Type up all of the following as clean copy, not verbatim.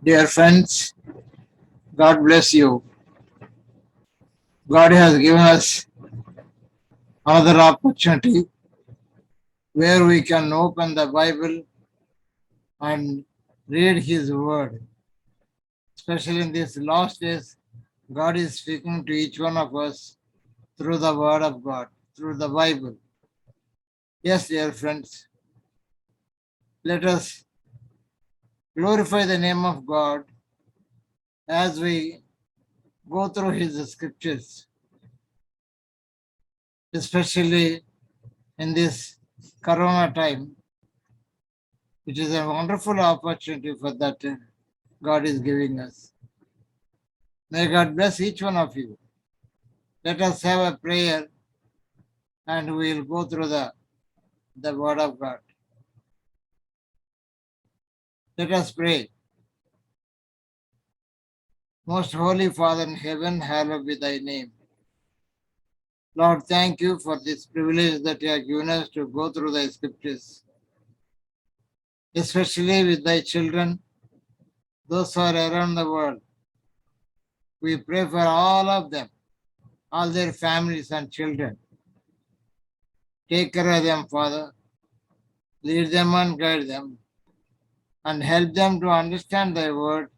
Dear friends, God bless you. God has given us another opportunity where we can open the Bible and read His Word. Especially in these last days, God is speaking to each one of us through the Word of God, through the Bible. Yes, dear friends, let us glorify the name of God as we go through His scriptures, especially in this Corona time. It is a wonderful opportunity for that God is giving us. May God bless each one of you. Let us have a prayer and we will go through the Word of God. Let us pray. Most Holy Father in heaven, hallowed be thy name. Lord, thank you for this privilege that you have given us to go through the scriptures, especially with thy children, those who are around the world. We pray for all of them, all their families and children. Take care of them, Father. Lead them and guide them, and help them to understand thy word.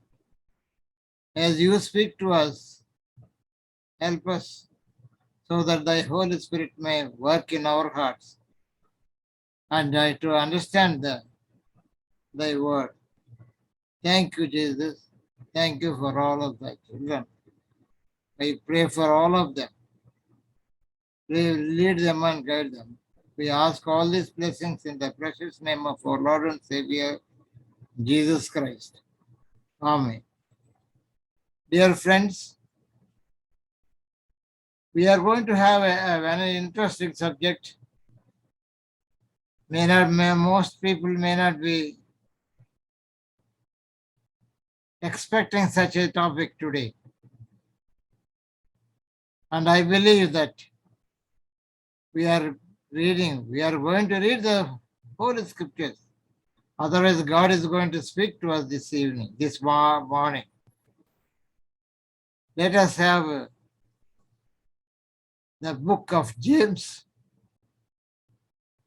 As you speak to us, help us so that thy Holy Spirit may work in our hearts and to understand thy word. Thank you, Jesus. Thank you for all of thy children. I pray for all of them. Pray, lead them and guide them. We ask all these blessings in the precious name of our Lord and Savior, Jesus Christ. Amen. Dear friends, we are going to have a very interesting subject. Most people may not be expecting such a topic today. And I believe that we are going to read the Holy Scriptures. Otherwise, God is going to speak to us this evening, this morning. Let us have the book of James.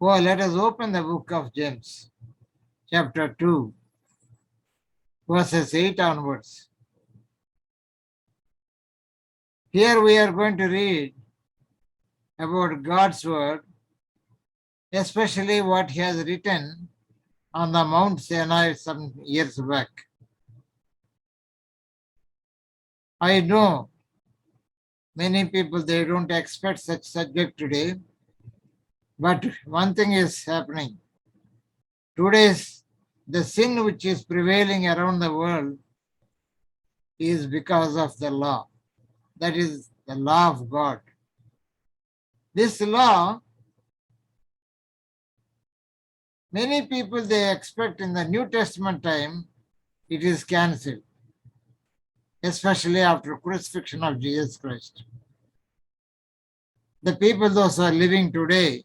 Oh, let us open the book of James, chapter 2, verses 8 onwards. Here we are going to read about God's word, especially what he has written on the Mount Sinai some years back. I know many people, they don't expect such subject today, but one thing is happening. Today's the sin which is prevailing around the world is because of the law. That is the law of God. This law, many people they expect in the New Testament time, it is cancelled, especially after crucifixion of Jesus Christ. The people those who are living today,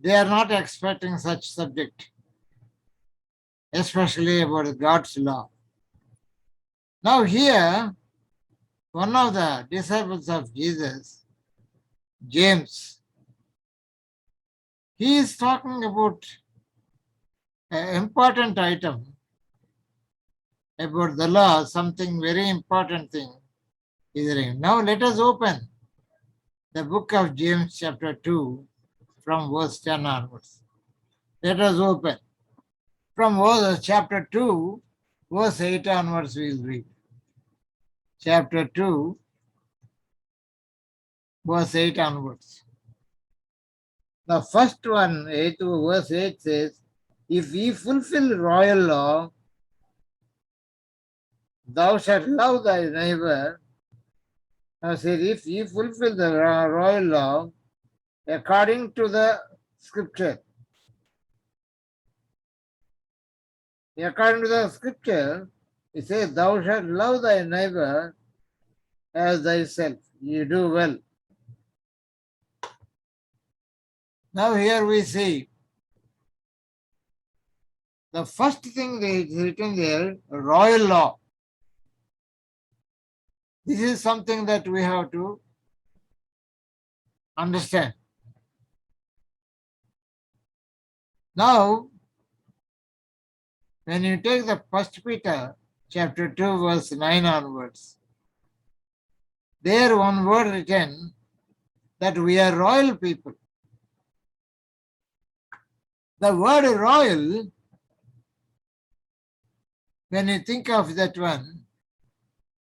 they are not expecting such subject, especially about God's law. Now here, one of the disciples of Jesus, James, he is talking about an important item about the law, something very important thing is written. Now let us open the book of James chapter 2 from verse 10 onwards. Let us open. From verse chapter 2, verse 8 onwards we will read. Chapter 2, verse 8 onwards. The first one, verse 8 says, if ye fulfill royal law, thou shalt love thy neighbor. Now says, if ye fulfill the royal law according to the scripture. According to the scripture, it says, thou shalt love thy neighbor as thyself. You do well. Now here we see the first thing that is written there, royal law. This is something that we have to understand. Now, when you take the First Peter chapter 2, verse 9 onwards, there one word written that we are royal people. The word royal, when you think of that one,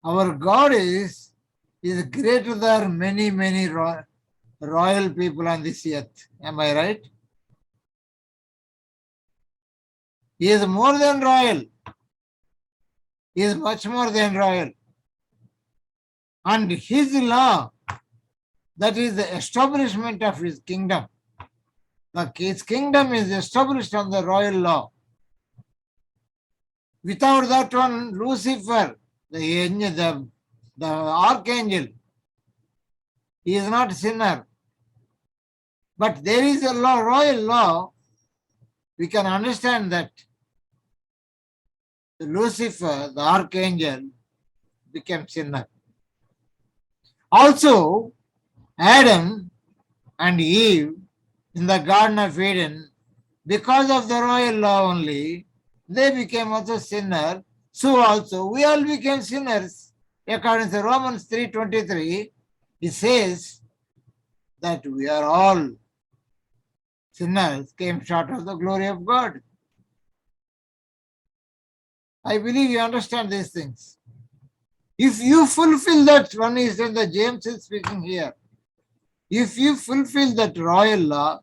our God is greater than many royal people on this earth. Am I right? He is more than royal. He is much more than royal. And his law, that is the establishment of his kingdom. His kingdom is established on the royal law. Without that one, Lucifer, the archangel, he is not a sinner. But there is a law, royal law. We can understand that Lucifer, the archangel, became sinner. Also, Adam and Eve in the Garden of Eden, because of the royal law only, they became also sinners. So also we all became sinners. According to Romans 3:23, it says that we are all sinners, came short of the glory of God. I believe you understand these things. If you fulfill that, one is in the James is speaking here. If you fulfill that royal law,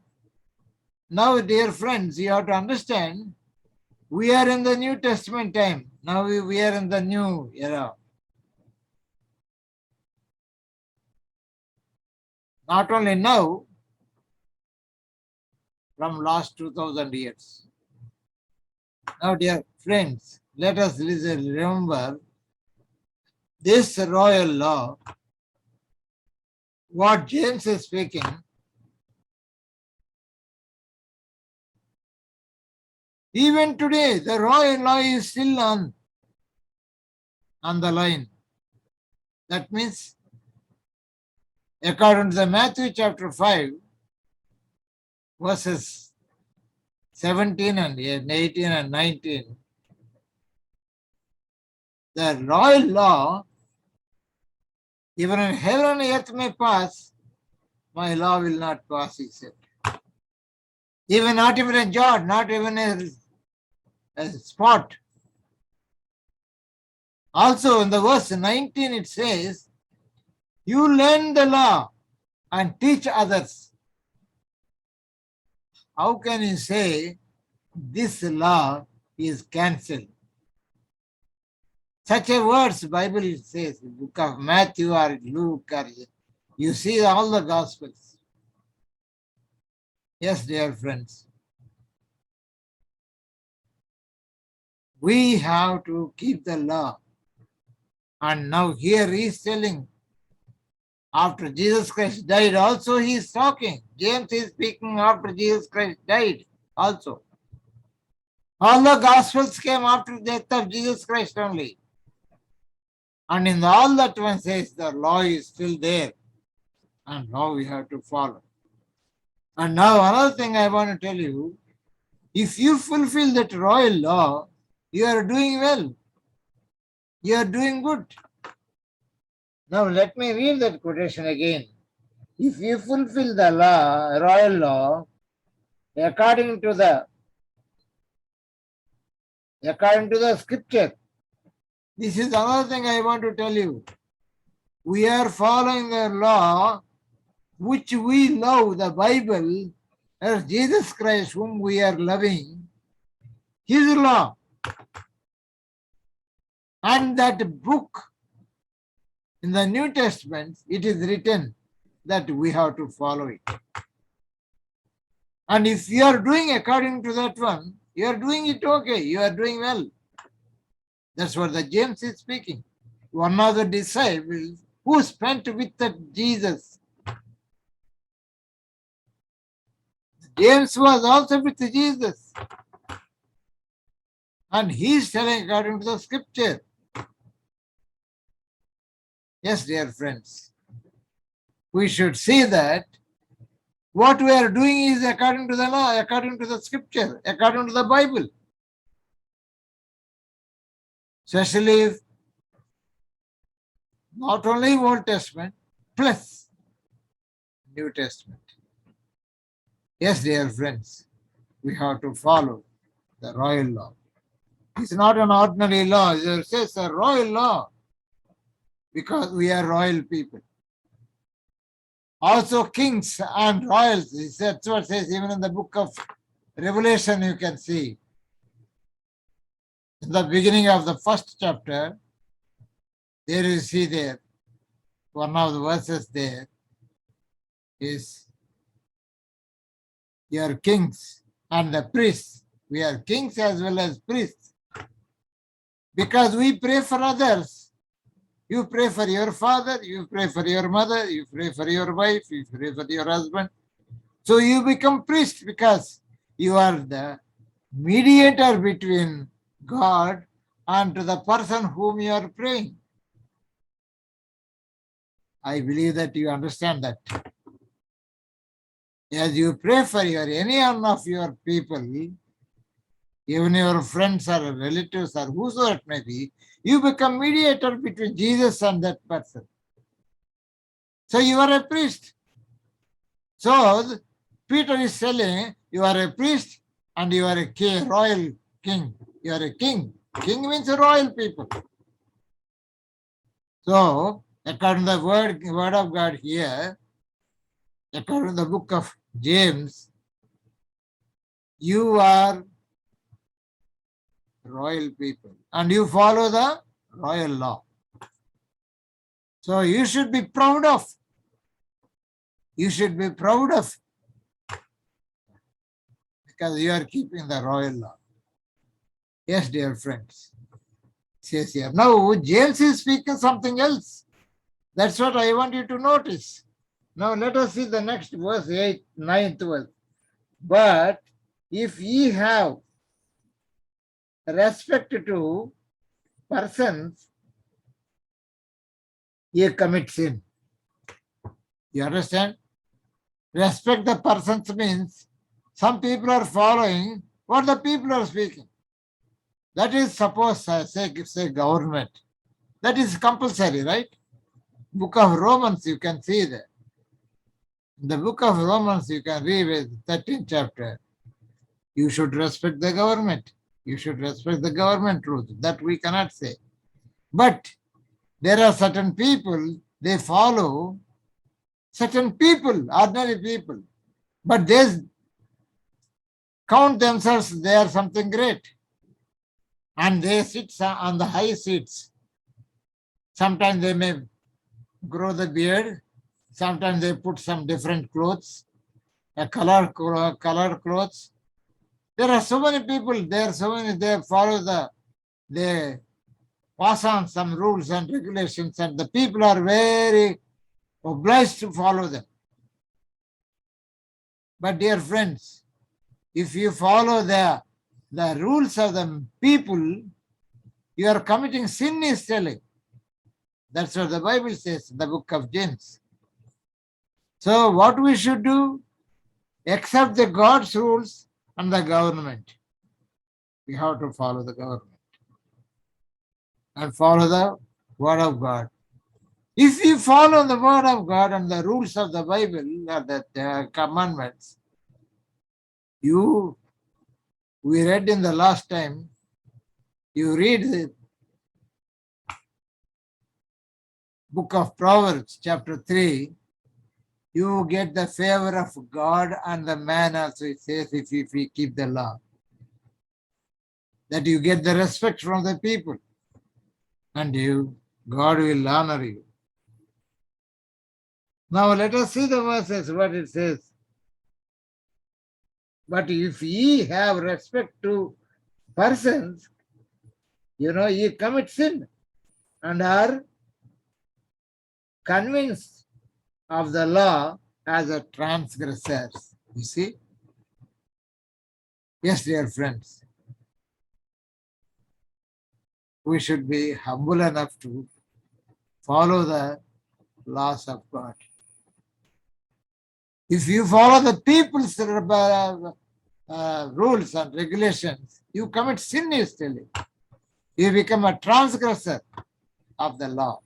now, dear friends, you have to understand, we are in the New Testament time. Now we are in the new era. Not only now, from last 2000 years. Now, dear friends, let us remember this royal law, what James is speaking. Even today, the royal law is still on the line. That means, according to the Matthew chapter 5, verses 17 and 18 and 19, the royal law, even in heaven and earth may pass, my law will not pass, he said. Even not even a jot, not even a spot. Also in the verse 19 it says, you learn the law and teach others. How can you say this law is cancelled? Such a words Bible says, book of Matthew or Luke, or you see all the Gospels. Yes, dear friends. We have to keep the law. And now here he is telling, after Jesus Christ died, also he is talking. James is speaking after Jesus Christ died also. All the Gospels came after the death of Jesus Christ only. And in all that one says, the law is still there. And now we have to follow. And now another thing I want to tell you, if you fulfill that royal law, you are doing well. You are doing good. Now let me read that quotation again. If you fulfill the law, royal law, according to the scripture, this is another thing I want to tell you. We are following the law which we love, the Bible, as Jesus Christ, whom we are loving, his law. And that book in the New Testament, it is written that we have to follow it. And if you are doing according to that one, you are doing it okay, you are doing well. That's what the James is speaking. One of the disciples who spent with Jesus. James was also with Jesus. And he is telling according to the scripture. Yes, dear friends, we should see that what we are doing is according to the law, according to the scripture, according to the Bible. Especially not only Old Testament, plus New Testament. Yes, dear friends, we have to follow the royal law. It's not an ordinary law, it says a royal law because we are royal people. Also, kings and royals, that's what it says even in the book of Revelation, you can see. In the beginning of the first chapter, there you see there, one of the verses there is your kings and the priests. We are kings as well as priests because we pray for others. You pray for your father, you pray for your mother, you pray for your wife, you pray for your husband. So you become priest because you are the mediator between God and to the person whom you are praying. I believe that you understand that. As you pray for any one of your people, even your friends or relatives or whosoever it may be, you become mediator between Jesus and that person. So you are a priest. So Peter is telling you are a priest and you are a king, royal king. You are a king. King means a royal people. So according to the word of God here, according to the book of James, you are royal people and you follow the royal law. So you should be proud of. You should be proud of because you are keeping the royal law. Yes, dear friends. Says here. Now James is speaking something else. That's what I want you to notice. Now let us see the next verse, 8, 9th verse. But if ye have respect to persons, ye commit sin. You understand? Respect the persons means some people are following what the people are speaking. That is suppose say government. That is compulsory, right? Book of Romans, you can see that. In the book of Romans, you can read with 13th chapter. You should respect the government. You should respect the government rules. That we cannot say. But there are certain people, they follow certain people, ordinary people. But they count themselves, they are something great. And they sit on the high seats. Sometimes they may grow the beard. Sometimes they put some different clothes, a color clothes. There are so many people, there are so many, they follow they pass on some rules and regulations, and the people are very obliged to follow them. But dear friends, if you follow the rules of the people, you are committing sin, is telling. That's what the Bible says in the book of James. So what we should do? Accept the God's rules and the government. We have to follow the government and follow the word of God. If you follow the word of God and the rules of the Bible or the commandments, we read in the last time, you read the book of Proverbs, chapter 3, you get the favor of God and the man also, it says, if we keep the law. That you get the respect from the people and God will honor you. Now let us see the verses, what it says. But if ye have respect to persons, ye commit sin and are convinced of the law as a transgressors. You see? Yes, dear friends. we should be humble enough to follow the laws of God. If you follow the people's rules and regulations, you commit sin, is telling. You become a transgressor of the law.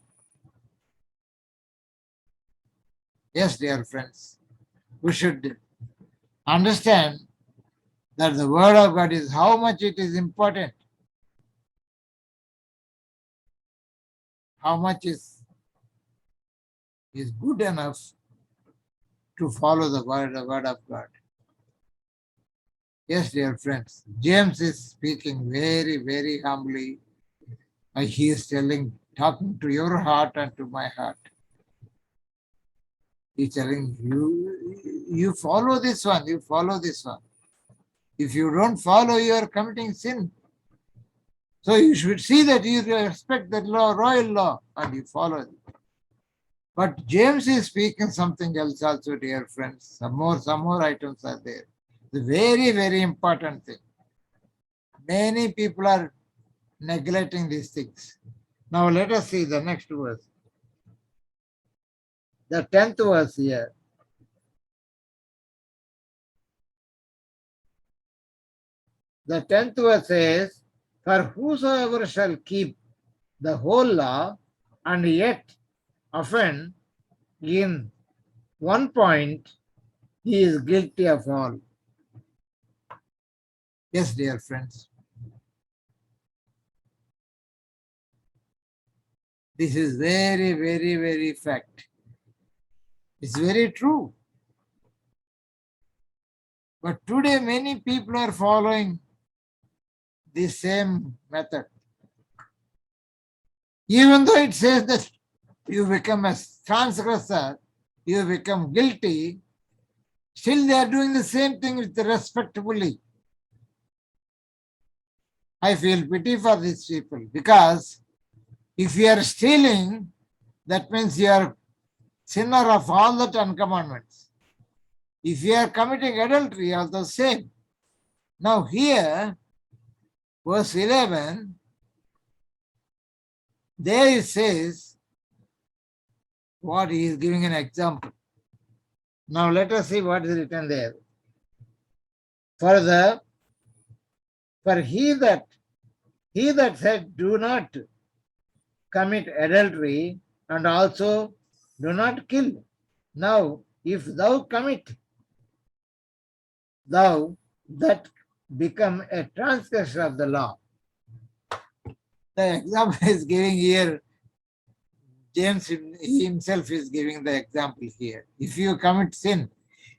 Yes, dear friends, we should understand that the word of God is how much it is important, how much is good enough to follow the word of God. Yes, dear friends, James is speaking very, very humbly. He is talking to your heart and to my heart. He's telling you follow this one, you follow this one. If you don't follow, you are committing sin. So you should see that you respect the law, royal law, and you follow it. But James is speaking something else also, dear friends. Some more items are there. The very, very important thing. Many people are neglecting these things. Now let us see the next verse. The 10th verse here. The 10th verse says, for whosoever shall keep the whole law and yet offend in one point, he is guilty of all. Yes, dear friends. This is very, very, very fact. It's very true. But today many people are following the same method. Even though it says that you become a transgressor, you become guilty, still they are doing the same thing with respectfully. I feel pity for these people because if you are stealing, that means you are sinner of all the 10 commandments. If you are committing adultery, also same. Now here, verse 11, there it says what he is giving an example. Now let us see what is written there. For he that said, do not commit adultery, and also do not kill. Now, if thou commit, thou that become a transgressor of the law. The example is giving here, James himself is giving the example here. If you commit sin,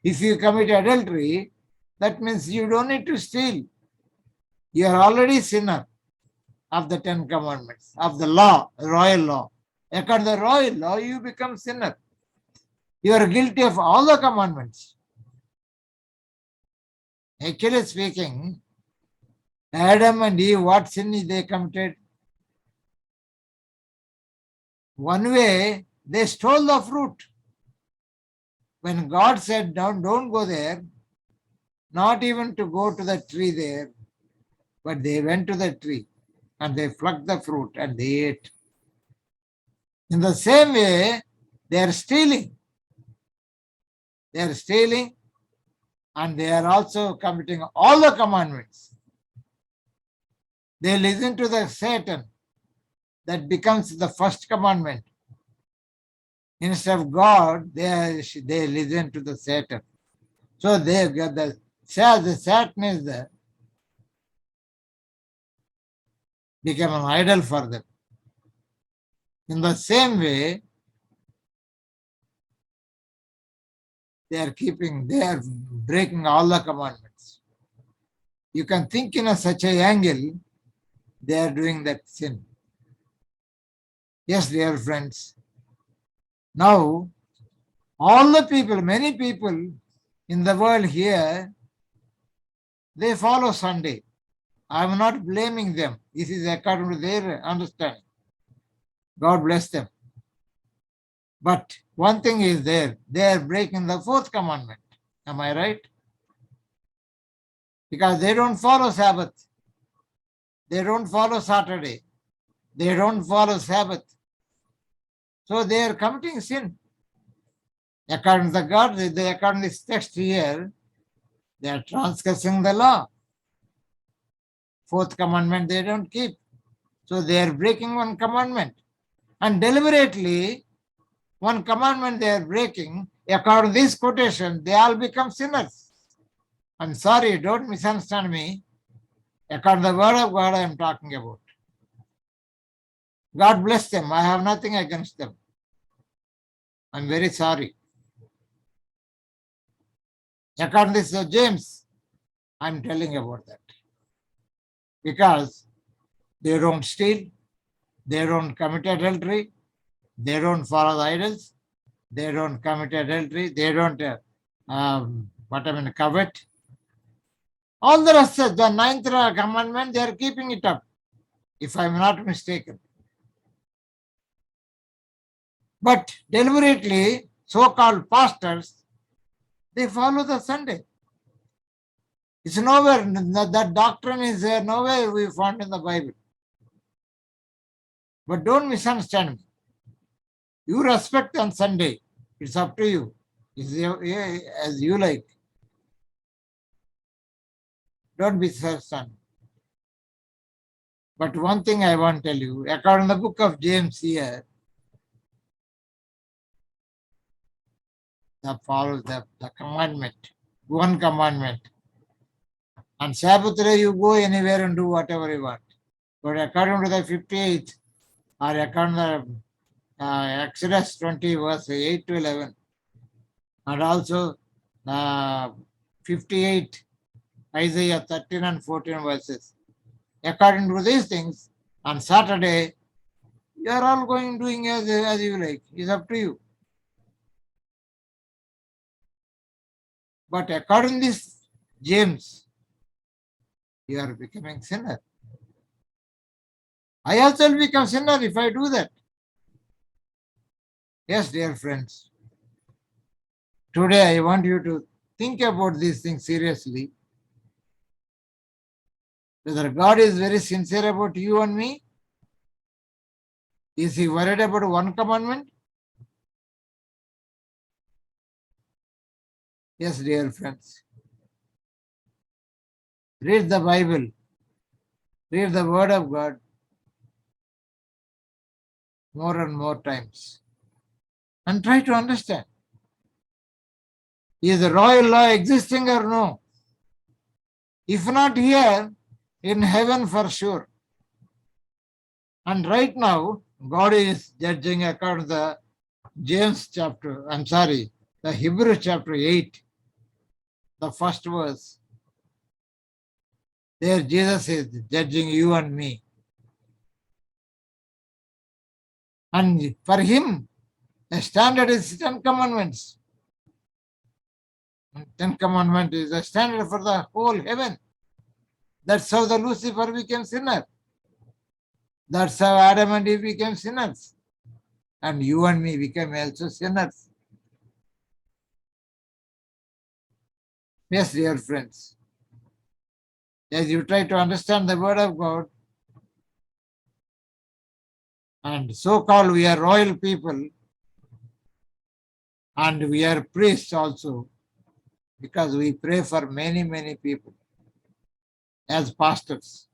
if you commit adultery, that means you don't need to steal. You are already sinner of the 10 commandments, of the law, royal law. According to the royal law, you become sinner. You are guilty of all the commandments. Actually speaking, Adam and Eve, what sin they committed? One way, they stole the fruit. When God said, don't go there, not even to go to the tree there, but they went to the tree and they plucked the fruit and they ate. In the same way, they are stealing. They are stealing and they are also committing all the commandments. They listen to the Satan. That becomes the first commandment. Instead of God, they listen to the Satan. So they get the Satan is become an idol for them. In the same way, they are breaking all the commandments. You can think in such an angle, they are doing that sin. Yes, dear friends. Now, all the people, many people in the world here, they follow Sunday. I am not blaming them. This is according to their understanding. God bless them. But one thing is there, they are breaking the 4th commandment. Am I right? Because they don't follow Sabbath. They don't follow Saturday. They don't follow Sabbath. So they are committing sin. According to God, according to this text here, they are transgressing the law. Fourth commandment they don't keep. So they are breaking one commandment. And deliberately, one commandment they are breaking, according to this quotation, they all become sinners. I'm sorry, don't misunderstand me. According to the word of God, I am talking about. God bless them. I have nothing against them. I'm very sorry. According to this James, I'm telling about that. Because they don't steal, they don't commit adultery, they don't follow the idols, they don't commit adultery, they don't covet. All the rest of the ninth commandment, they are keeping it up, if I'm not mistaken. But deliberately, so-called pastors, they follow the Sunday. It's nowhere, that doctrine is nowhere we found in the Bible. But don't misunderstand me. You respect on Sunday. It's up to you. As you like. Don't be misunderstand. But one thing I want to tell you, according to the book of James here, that follows the commandment, one commandment. On Sabbath day, you go anywhere and do whatever you want. But according to the 58th, or according to Exodus 20, verse 8 to 11, and also 58, Isaiah 13 and 14 verses. According to these things, on Saturday, you are all going doing as you like. It's up to you. But according to this James, you are becoming sinner. I also will become sinner if I do that. Yes, dear friends. Today I want you to think about these things seriously. Whether God is very sincere about you and me? Is he worried about one commandment? Yes, dear friends. Read the Bible. Read the Word of God more and more times. And try to understand. Is the royal law existing or no? If not here, in heaven for sure. And right now, God is judging according to the James chapter, the Hebrew chapter 8, the first verse. There Jesus is judging you and me. And for him, the standard is 10 commandments. And 10 commandment is the standard for the whole heaven. That's how the Lucifer became sinner. That's how Adam and Eve became sinners. And you and me became also sinners. Yes, dear friends. As you try to understand the word of God, and so-called we are royal people, and we are priests also, because we pray for many, many people as pastors.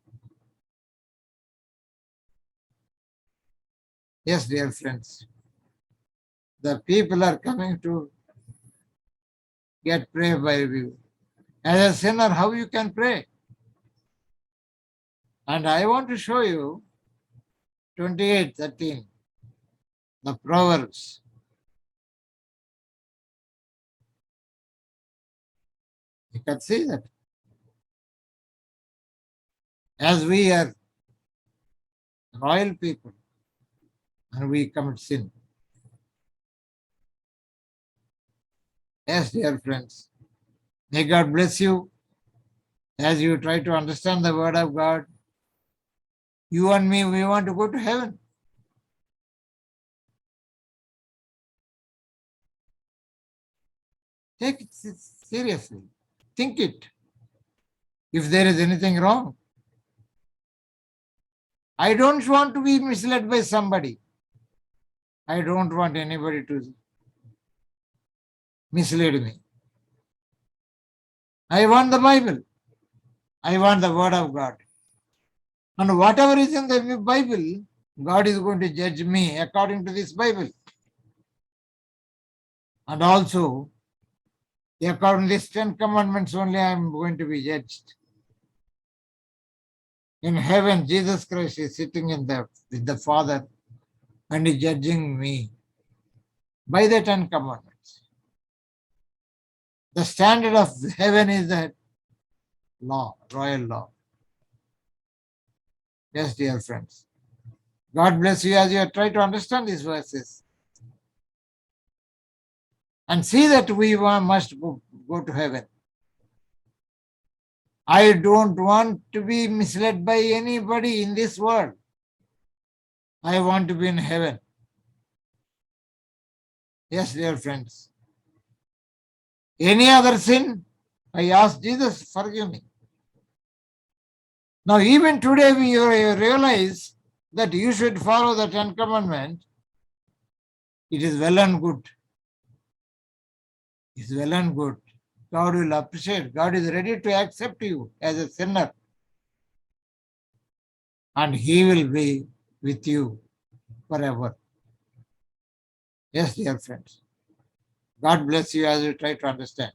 Yes, dear friends. The people are coming to get prayer by you. As a sinner, how you can pray? And I want to show you 28:13, the Proverbs. You can see that. As we are royal people and we commit sin. Yes, dear friends. May God bless you as you try to understand the word of God. You and me, we want to go to heaven. Take it seriously. Think it. If there is anything wrong, I don't want to be misled by somebody. I don't want anybody to mislead me. I want the Bible. I want the Word of God. And whatever is in the Bible, God is going to judge me according to this Bible. And also, according to these 10 commandments only, I am going to be judged. In heaven, Jesus Christ is sitting with the Father and is judging me by the 10 commandments. The standard of heaven is that law, royal law. Yes, dear friends. God bless you as you try to understand these verses. And see that we must go to heaven. I don't want to be misled by anybody in this world. I want to be in heaven. Yes, dear friends. Any other sin, I ask Jesus, forgive me. Now, even today, we realize that you should follow the 10 Commandments. It is well and good. It is well and good. God will appreciate. God is ready to accept you as a sinner. And He will be with you forever. Yes, dear friends. God bless you as you try to understand.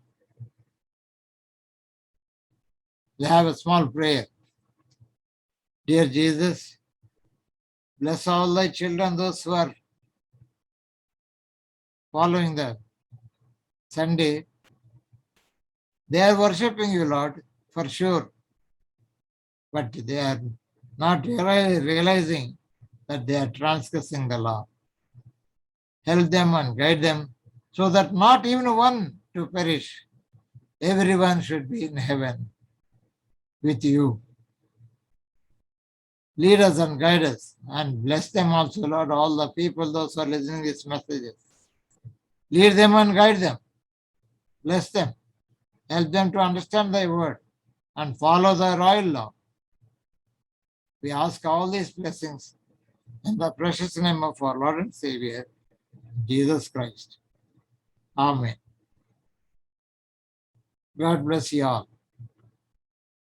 We have a small prayer. Dear Jesus, bless all thy children, those who are following the Sunday. They are worshipping you, Lord, for sure. But they are not realizing that they are transgressing the law. Help them and guide them so that not even one to perish. Everyone should be in heaven with you. Lead us and guide us and bless them also, Lord, all the people, those who are listening to these messages. Lead them and guide them. Bless them. Help them to understand thy word and follow the royal law. We ask all these blessings in the precious name of our Lord and Savior, Jesus Christ. Amen. God bless you all.